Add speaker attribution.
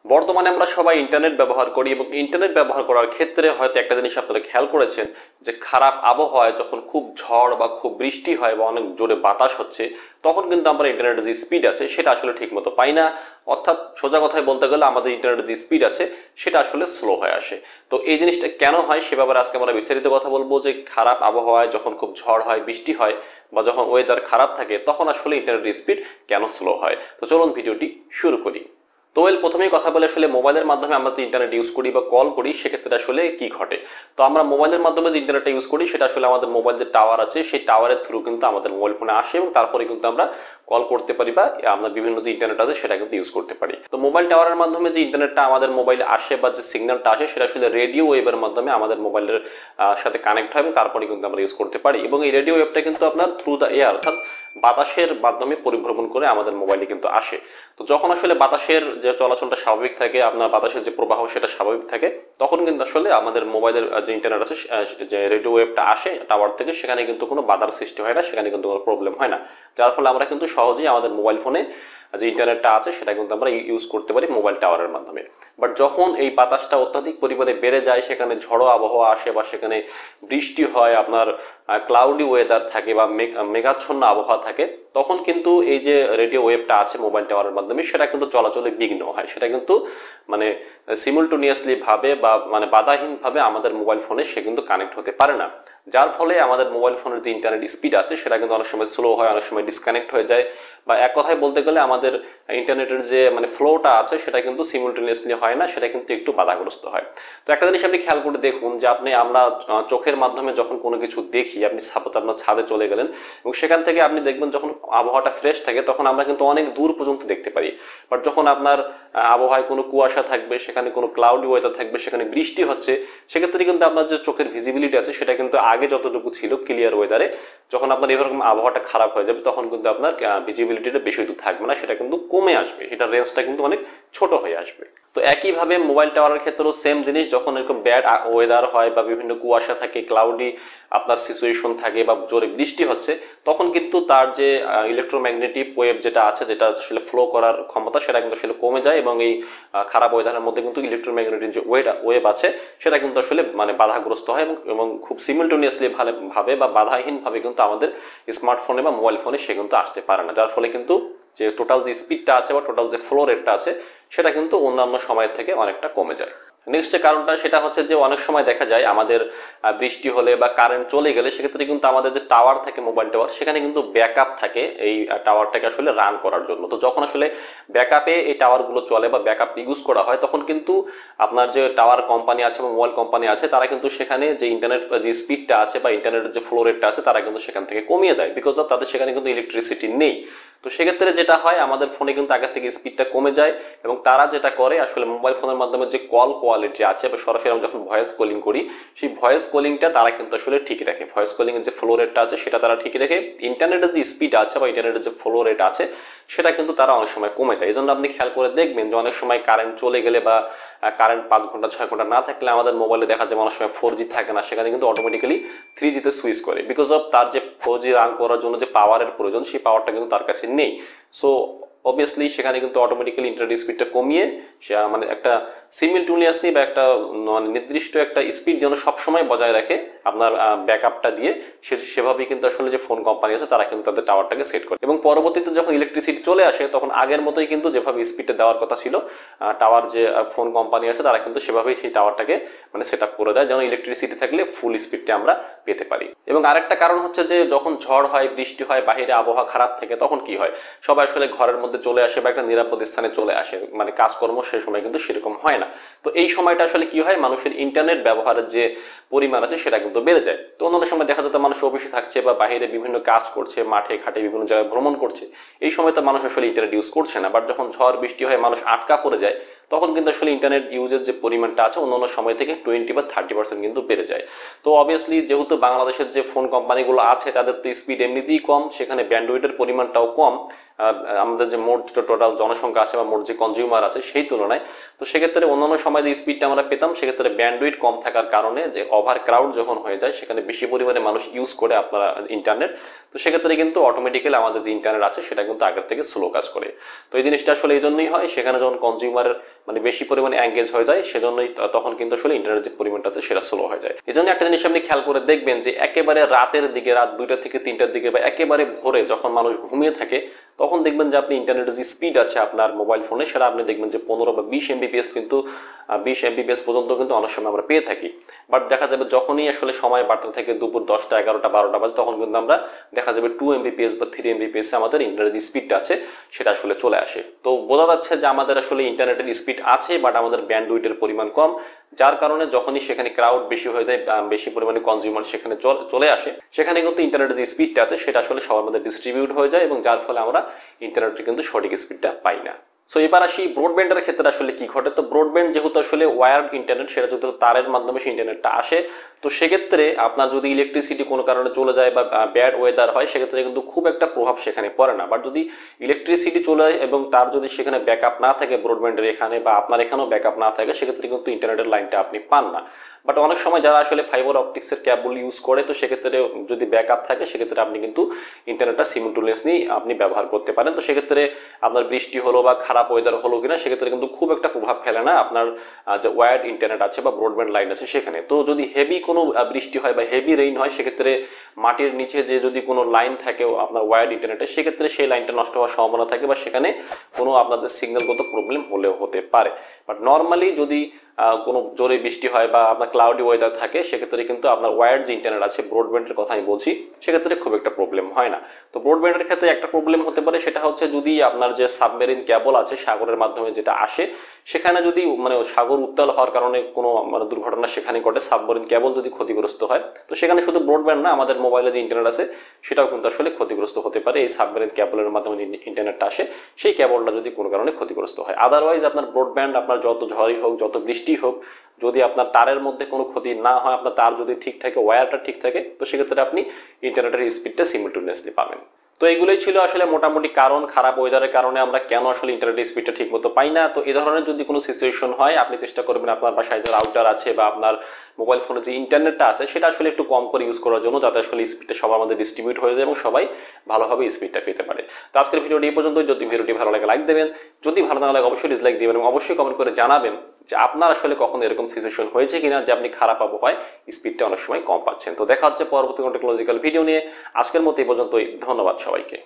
Speaker 1: বর্তমানে আমরা সবাই ইন্টারনেট ব্যবহার করি এবং ইন্টারনেট ব্যবহার করার ক্ষেত্রে হয়তো একটা জিনিস আপনারা খেয়াল করেছেন যে খারাপ আবহাওয়ায় যখন খুব ঝড় বা খুব বৃষ্টি হয় বা অনেক জোরে বাতাস হচ্ছে তখন কিন্তু আমরা ইন্টারনেটের যে স্পিড আছে সেটা আসলে ঠিকমতো পাই না। অর্থাৎ সোজা কথায় বলতে গেলে আমাদের ইন্টারনেটের যে স্পিড আছে সেটা আসলে স্লো হয়ে আসে। তো এই জিনিসটা কেন হয় সে ব্যাপারে আজকে আমরা বিস্তারিত কথা বলবো যে খারাপ আবহাওয়ায় যখন খুব ঝড় হয় বৃষ্টি হয় বা যখন ওয়েদার খারাপ থাকে তখন আসলে ইন্টারনেটের স্পিড কেন স্লো হয়। তো চলুন ভিডিওটি শুরু করি। তো প্রথমেই কথা বলে আসলে মোবাইলের মাধ্যমে আমরা যে ইন্টারনেট ইউজ করি বা কল করি সেক্ষেত্রে আসলে কি ঘটে। তো আমরা মোবাইলের মাধ্যমে যে ইন্টারনেটটা ইউজ করি সেটা আসলে আমাদের মোবাইল যে টাওয়ার আছে সেই টাওয়ারের থ্রু কিন্তু আমাদের মোবাইল ফোনে আসে এবং তারপরে কিন্তু আমরা কল করতে পারি বা আমরা বিভিন্ন যে ইন্টারনেট আছে সেটা কিন্তু ইউজ করতে পারি। তো মোবাইল টাওয়ারের মাধ্যমে যে ইন্টারনেটটা আমাদের মোবাইলে আসে বা যে সিগন্যালটা আসে সেটা আসলে রেডিও ওয়েভের মাধ্যমে আমাদের মোবাইলের সাথে কানেক্ট হয় এবং তারপরে কিন্তু আমরা ইউজ করতে পারি। এবং এই রেডিও ওয়েভটা কিন্তু আপনার থ্রু দ্য এয়ার অর্থাৎ বাতাসের মাধ্যমে পরিভ্রমণ করে আমাদের মোবাইলে কিন্তু আসে। তো যখন আসলে বাতাসের যে চলাচলটা স্বাভাবিক থাকে, আপনার বাতাসের যে প্রবাহ সেটা স্বাভাবিক থাকে, তখন কিন্তু আসলে আমাদের মোবাইলের যে ইন্টারনেট আছে যে রেডিও ওয়েভটা আসে টাওয়ার থেকে সেখানে কিন্তু কোনো বাধার সৃষ্টি হয় না, সেখানে কিন্তু কোনো প্রবলেম হয় না, যার ফলে আমরা কিন্তু সহজেই আমাদের মোবাইল ফোনে যে ইন্টারনেটটা আছে সেটা কিন্তু আমরা ইউজ করতে পারি মোবাইল টাওয়ারের মাধ্যমে। বাট যখন এই বাতাসটা অত্যাধিক পরিমাণে বেড়ে যায়, সেখানে ঝড়ো আবহাওয়া আসে বা সেখানে বৃষ্টি হয়, আপনার ক্লাউডি ওয়েদার থাকে বা মেঘাচ্ছন্ন আবহাওয়া থাকে, তখন কিন্তু এই যে রেডিও ওয়েভটা আছে মোবাইল টাওয়ারের মাধ্যমে সেটা কিন্তু চলাচলে বিঘ্ন হয়। সেটা কিন্তু মানে সিমুলটেনিয়াসলি ভাবে বা মানে বাধাহীনভাবে আমাদের মোবাইল ফোনে সে কিন্তু কানেক্ট হতে পারে না, যার ফলে আমাদের মোবাইল ফোনের যে ইন্টারনেট স্পিড আছে সেটা কিন্তু অনেক সময় স্লো হয়, অনেক সময় ডিসকানেক্ট হয়ে যায়, বা এক কথায় বলতে গেলে আমাদের ইন্টারনেটের যে মানে ফ্লোটা আছে সেটা কিন্তু সিমুলটেনিয়াসলি হয় না, সেটা কিন্তু একটু বাধাগ্রস্ত হয়। তো একটা জিনিস আপনি খেয়াল করে দেখুন যে আমরা চোখের মাধ্যমে যখন কোনো কিছু দেখি, আপনি সাপোজ আপনার ছাদে চলে গেলেন এবং সেখান থেকে আপনি দেখবেন যখন আবহাওয়াটা ফ্রেশ থাকে তখন আমরা কিন্তু অনেক দূর পর্যন্ত দেখতে পারি। বাট যখন আপনার আবহাওয়ায় কোনো কুয়াশা থাকবে, সেখানে কোনো ক্লাউডি ওয়েদার থাকবে, সেখানে বৃষ্টি হচ্ছে, সেক্ষেত্রে কিন্তু আপনার যে চোখের ভিজিবিলিটি আছে সেটা কিন্তু আগে যতটুকু ছিল ক্লিয়ার ওয়েদারে, যখন আপনার এরকম আবহাওয়াটা খারাপ হয়ে যাবে তখন কিন্তু আপনার ভিজিবিলিটিটা বেশি দূর থাকবে না, সেটা কিন্তু কমে আসবে, এটার রেঞ্জটা কিন্তু অনেক ছোট হয়ে আসবে। তো একইভাবে মোবাইল টাওয়ারের ক্ষেত্রেও সেম জিনিস, যখন এরকম ব্যাড ওয়েদার হয় বা বিভিন্ন কুয়াশা থাকে, ক্লাউডি আপনার সিচুয়েশন থাকে বা জোরে বৃষ্টি হচ্ছে, তখন কিন্তু তার যে ইলেকট্রোম্যাগনেটিক ওয়েভ যেটা আছে, যেটা আসলে ফ্লো করার ক্ষমতা সেটা কিন্তু আসলে কমে যায় এবং এই খারাপ ওয়েদারের মধ্যে কিন্তু ইলেকট্রোম্যাগনেটিক যে ওয়েভ আছে সেটা কিন্তু আসলে মানে বাধাগ্রস্ত হয় এবং খুব সিমিলটেনিয়াসলি ভাবে বা বাধাহীনভাবে কিন্তু আমাদের স্মার্টফোনে বা মোবাইল ফোনে সে কিন্তু আসতে পারে না, যার ফলে কিন্তু যে টোটাল যে স্পিডটা আছে বা টোটাল যে ফ্লো রেটটা আছে সেটা কিন্তু অন্যান্য সময়ের থেকে অনেকটা কমে যায়। নেক্সট যে কারণটা সেটা হচ্ছে যে অনেক সময় দেখা যায় আমাদের বৃষ্টি হলে বা কারেন্ট চলে গেলে সেক্ষেত্রে কিন্তু আমাদের যে টাওয়ার থাকে মোবাইল টাওয়ার, সেখানে কিন্তু ব্যাকআপ থাকে এই টাওয়ারটাকে আসলে রান করার জন্য। তো যখন আসলে ব্যাকআপে এই টাওয়ারগুলো চলে বা ব্যাকআপ ইউজ করা হয় তখন কিন্তু আপনার যে টাওয়ার কোম্পানি আছে বা মোবাইল কোম্পানি আছে তারা কিন্তু সেখানে যে ইন্টারনেট যে স্পিডটা আছে বা ইন্টারনেটের যে ফ্লো রেটটা আছে তারা কিন্তু সেখান থেকে কমিয়ে দেয়, বিকজ অফ তাদের সেখানে কিন্তু ইলেকট্রিসিটি নেই। তো সেক্ষেত্রে যেটা হয় আমাদের ফোনে কিন্তু আগে থেকে স্পিডটা কমে যায় এবং তারা যেটা করে আসলে মোবাইল ফোনের মাধ্যমে যে কল কোয়ালিটি আছে বা সরাসরি আমরা যখন ভয়েস কলিং করি সেই ভয়েস কলিংটা তারা কিন্তু আসলে ঠিক রাখে, ভয়েস কলিং এর যে ফ্লো রেটটা আছে সেটা তারা ঠিক রেখে, ইন্টারনেটের যে স্পিড আছে বা ইন্টারনেটের যে ফ্লো রেট আছে সেটা কিন্তু তারা অনেক সময় কমে যায়। এই জন্য আপনি খেয়াল করে দেখবেন যে অনেক সময় কারেন্ট চলে গেলে বা কারেন্ট 5 ঘন্টা 6 ঘন্টা না থাকলে আমাদের মোবাইলে দেখা যায় অনেক সময় 4G থাকে না, সেখানে কিন্তু অটোমেটিক্যালি 3G তে সুইচ করে, বিকজ অফ তার যে 4G রান করার জন্য যে পাওয়ারের প্রয়োজন সেই পাওয়ারটা কিন্তু তার কাছে নেই। সো অবভিয়াসলি সেখানে কিন্তু অটোমেটিক্যালি ইন্টারনেট স্পিডটা কমিয়ে সে মানে একটা সিমিলটেনিয়াসলি বা একটা মানে নির্দিষ্ট একটা স্পিড যেন সবসময় বজায় রাখে আপনার ব্যাকআপটা দিয়ে সেভাবেই কিন্তু আসলে যে ফোন কোম্পানি আছে তারা কিন্তু তাদের টাওয়ারটাকে সেট করে। এবং পরবর্তীতে যখন ইলেকট্রিসিটি চলে আসে তখন আগের মতোই কিন্তু যেভাবে স্পিডটা দেওয়ার কথা ছিল টাওয়ার যে ফোন কোম্পানি আছে তারা কিন্তু সেভাবেই সেই টাওয়ারটাকে মানে সেট আপ করে দেয় যেন ইলেকট্রিসিটি থাকলে ফুল স্পিডটা আমরা পেতে পারি। এবং আরেকটা কারণ হচ্ছে যে যখন ঝড় হয় বৃষ্টি হয় বাইরে আবহাওয়া খারাপ থাকে তখন কি হয়, সবাই আসলে ঘরের মধ্যে চলে আসে বা একটা নিরাপদ স্থানে চলে আসে, মানে কাজকর্ম সেই সময় কিন্তু সেরকম হয় না। তো এই সময়টা আসলে কি হয়, মানুষের ইন্টারনেট ব্যবহারের যে পরিমাণ আছে সেটা কিন্তু বেড়ে যায়। তো অন্যান্য সময় দেখা যেত মানুষ অফিসে থাকছে বা বাইরে বিভিন্ন কাজ করছে, মাঠে ঘাটে বিভিন্ন জায়গায় ভ্রমণ করছে, এই সময় তো মানুষ আসলে ইন্টারনেট ইউজ করছে না। বাট যখন ঝড় বৃষ্টি হয় মানুষ আটকা পড়ে যায় তখন কিন্তু আসলে ইন্টারনেট ইউজের যে পরিমাণটা আছে অন্যান্য সময় থেকে 20 বা 30% কিন্তু বেড়ে যায়। তো অবভিয়াসলি যেহেতু বাংলাদেশের যে ফোন কোম্পানিগুলো আছে তাদের তো স্পিড এমনিতেই কম, সেখানে ব্যান্ডউইথের পরিমাণটাও কম, আমাদের যে মোট টোটাল জনসংখ্যা আছে বা মোট যে কনজিউমার আছে সেই তুলনায়। তো সেক্ষেত্রে অন্যান্য সময় যে স্পিডটা আমরা পেতাম সেক্ষেত্রে ব্যান্ডউইথ কম থাকার কারণে যে ওভার ক্রাউড যখন হয়ে যায়, সেখানে বেশি পরিমাণে মানুষ ইউজ করে আপনারা ইন্টারনেট, তো সেক্ষেত্রে কিন্তু অটোমেটিক্যালি আমাদের যে ইন্টারনেট আছে সেটা কিন্তু আগের থেকে স্লো কাজ করে। তো এই জিনিসটা আসলে এই জন্যই হয়, সেখানে যখন কনজিউমারের মানে বেশি পরিমাণে এঙ্গেজ হয়ে যায় সেজন্যই তখন কিন্তু আসলে ইন্টারনেট যে পরিমাণটা আছে সেটা স্লো হয়ে যায়। এই জন্য একটা জিনিস আপনি খেয়াল করে দেখবেন যে একেবারে রাতের দিকে, রাত 2টা থেকে 3টার দিকে বা একেবারে ভোরে যখন মানুষ ঘুমিয়ে থাকে, তখন দেখবেন যে আপনি ইন্টারনেটের যে স্পিড আছে আপনার মোবাইল ফোনে সেটা আপনি দেখবেন যে 15 বা 20 এমবিপিএস কিন্তু 20 এমবিপিএস পর্যন্ত কিন্তু অনেক সময় আমরা পেয়ে থাকি। বাট দেখা যাবে যখনই আসলে সময় বাড়তে থাকে দুপুর 10টা 11টা 12টা বাজে, তখন কিন্তু আমরা দেখা যাবে 2 এমবিপিএস বা 3 এমবিপিএস আমাদের ইন্টারনেটের যে স্পিডটা আছে সেটা আসলে চলে আসে। তো বোঝা যাচ্ছে যে আমাদের আসলে ইন্টারনেটের স্পিড আছে বাট আমাদের ব্যান্ডউইথের পরিমাণ কম, যার কারণে যখনই সেখানে ক্রাউড বেশি হয়ে যায়, বেশি পরিমাণে কনজিউমার সেখানে চলে আসে, সেখানে কিন্তু ইন্টারনেটের যে স্পিডটা আছে সেটা আসলে সবার মধ্যে ডিস্ট্রিবিউট হয়ে যায় এবং যার ফলে আমরা ইন্টারনেটের কিন্তু সঠিক স্পিডটা পাই না। সো এবার আসি ব্রডব্যান্ডের ক্ষেত্রে আসলে কি ঘটে। তো ব্রডব্যান্ড যেহেতু আসলে ওয়্যার্ড ইন্টারনেট, সেটা যেহেতু তারের মাধ্যমে সেই ইন্টারনেটটা আসে, তো সেক্ষেত্রে আপনার যদি ইলেকট্রিসিটি কোনো কারণে চলে যায় বা ব্যাড ওয়েদার হয়, সেক্ষেত্রে কিন্তু খুব একটা প্রভাব সেখানে পড়ে না। বাট যদি ইলেকট্রিসিটি চলে যায় এবং তার যদি সেখানে ব্যাকআপ না থাকে ব্রডব্যান্ডের এখানে বা আপনার এখানেও ব্যাকআপ না থাকে, সেক্ষেত্রে কিন্তু ইন্টারনেটের লাইনটা আপনি পান না। বাট অনেক সময় যারা আসলে ফাইবার অপটিক্সের কেবল ইউজ করে, তো সেক্ষেত্রে যদি ব্যাকআপ থাকে সেক্ষেত্রে আপনি কিন্তু ইন্টারনেটটা সিমultaneously আপনি ব্যবহার করতে পারেন। তো সেক্ষেত্রে আপনার বৃষ্টি হলো বা খারাপ ওয়েদার হলো কিনা সেক্ষেত্রে কিন্তু খুব একটা প্রভাব ফেলে না আপনার যে ওয়্যার্ড ইন্টারনেট আছে বা ব্রডব্যান্ড লাইন আছে সেখানে। তো যদি হেভি কোনো বৃষ্টি হয় বা হেভি রেইন হয়, সেক্ষেত্রে মাটির নিচে যে যদি কোনো লাইন থাকে আপনার ওয়্যার্ড ইন্টারনেটে, সেক্ষেত্রে সেই লাইনটা নষ্ট হওয়ার সম্ভাবনা থাকে বা সেখানে কোনো আপনাদের সিগন্যালগত প্রবলেম হলেও হতে পারে। বাট নর্মালি যদি কোনো জোরে বৃষ্টি হয় বা আপনার ক্লাউডি ওয়েদার থাকে, সেক্ষেত্রে কিন্তু আপনার ওয়্যার্ড যে ইন্টারনেট আছে ব্রডব্যান্ডের কথা আমি বলছি, সেক্ষেত্রে খুব একটা প্রবলেম হয় না। তো ব্রডব্যান্ডের ক্ষেত্রে একটা প্রবলেম হতে পারে, সেটা হচ্ছে যদি আপনার যে সাবমেরিন কেবল আছে সাগরের মাধ্যমে যেটা আসে, সেখানে যদি মানে সাগর উত্তাল হওয়ার কারণে কোনো মানে দুর্ঘটনা সেখানে ঘটে, সাবমেরিন কেবল যদি ক্ষতিগ্রস্ত হয়, তো সেখানে শুধু ব্রডব্যান্ড না, আমাদের মোবাইলে যে ইন্টারনেট আছে সেটাও কিন্তু আসলে ক্ষতিগ্রস্ত হতে পারে এই সাবমেরিন কেবলের মাধ্যমে যে ইন্টারনেটটা আসে সেই কেবলটা যদি কোনো কারণে ক্ষতিগ্রস্ত হয়। আদারওয়াইজ আপনার ব্রডব্যান্ড আপনার যত ঝড়ই হোক, যত বৃষ্টি হোক, যদি আপনার তারের মধ্যে কোনো ক্ষতি না হয়, আপনার তার যদি ঠিক থাকে, ওয়্যারটা ঠিক থাকে, তো সেক্ষেত্রে আপনি ইন্টারনেটের স্পিডটা সিমultaneously পাবেন। তো এগুলোই ছিল আসলে মোটামুটি কারণ, খারাপ ওয়েদারের কারণে আমরা কেন আসলে ইন্টারনেটের স্পিডটা ঠিক মতো পাই না। তো এই ধরনের যদি কোনো সিচুয়েশন হয়, আপনি চেষ্টা করবেন আপনার বাসায় যে রাউটার আছে বা আপনার মোবাইল ফোনে যে ইন্টারনেটটা আছে সেটা আসলে একটু কম করে ইউজ করার জন্য, যাতে আসলে স্পিডটা সবার মধ্যে ডিস্ট্রিবিউট হয়ে যায় এবং সবাই ভালোভাবে স্পিডটা পেতে পারে। তো আজকের ভিডিওটি এই পর্যন্ত। যদি ভিডিওটি ভালো লাগে লাইক দেবেন, যদি ভালো না লাগে অবশ্যই ডিসলাইক দেবেন এবং অবশ্যই কমেন্ট করে জানাবেন যে আপনার আসলে কখনো এরকম সিচুয়েশন হয়েছে কিনা যে আপনি খারাপ আবহাওয়ায় স্পিডটা অনেক সময় কম পাচ্ছেন। তো দেখা হচ্ছে পরবর্তী কোনো টেকনোলজিক্যাল ভিডিও নিয়ে। আজকের মতো এই পর্যন্তই। ধন্যবাদ সবাইকে।